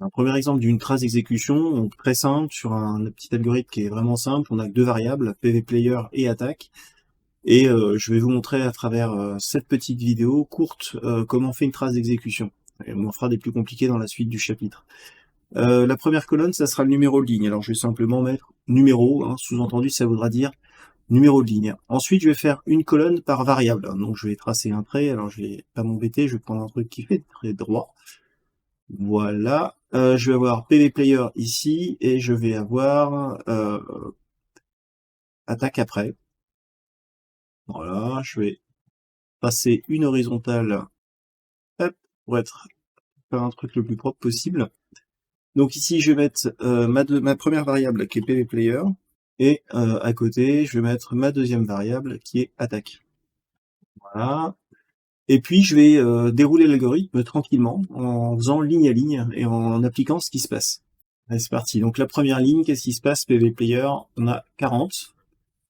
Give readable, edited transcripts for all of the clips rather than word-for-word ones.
Un premier exemple d'une trace d'exécution, donc très simple, sur un petit algorithme qui est vraiment simple. On a que deux variables, PVPlayer et attaque. Et je vais vous montrer à travers cette petite vidéo courte comment on fait une trace d'exécution. Et on en fera des plus compliqués dans la suite du chapitre. La première colonne, ça sera le numéro de ligne. Alors je vais simplement mettre numéro, hein, sous-entendu ça voudra dire numéro de ligne. Ensuite je vais faire une colonne par variable. Donc je vais tracer un trait, alors je vais pas m'embêter, je vais prendre un truc qui fait très droit. Voilà, je vais avoir PVPlayer ici, et je vais avoir attaque après. Voilà, je vais passer une horizontale, hop, pour faire un truc le plus propre possible. Donc ici, je vais mettre ma première variable qui est PVPlayer, et à côté, je vais mettre ma deuxième variable qui est attaque. Voilà. Et puis, je vais dérouler l'algorithme tranquillement, en faisant ligne à ligne, et en appliquant ce qui se passe. Allez, c'est parti. Donc la première ligne, qu'est-ce qui se passe? PVPlayer, on a 40,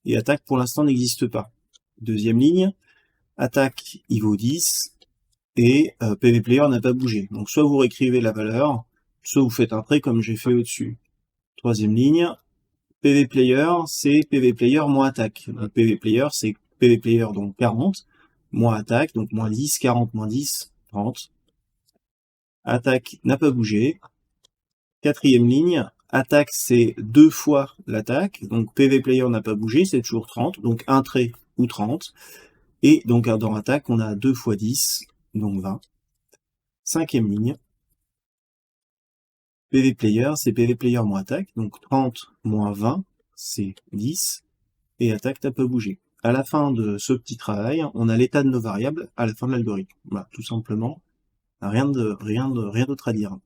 et attaque pour l'instant n'existe pas. Deuxième ligne, attaque il vaut 10, et PVPlayer n'a pas bougé. Donc soit vous réécrivez la valeur, soit vous faites un trait comme j'ai fait au-dessus. Troisième ligne, PVPlayer, c'est PVPlayer moins attaque. PVPlayer, c'est PVPlayer, donc 40, moins attaque, donc moins 10, 40, moins 10, 30. Attaque n'a pas bougé. Quatrième ligne, attaque c'est 2 fois l'attaque, donc PVPlayer n'a pas bougé, c'est toujours 30, donc un trait ou 30. Et donc dans attaque, on a 2 fois 10, donc 20. Cinquième ligne, PVPlayer, c'est PVPlayer moins attaque, donc 30 moins 20, c'est 10, et attaque n'a pas bougé. À la fin de ce petit travail, on a l'état de nos variables à la fin de l'algorithme. Voilà, tout simplement, rien d'autre à dire.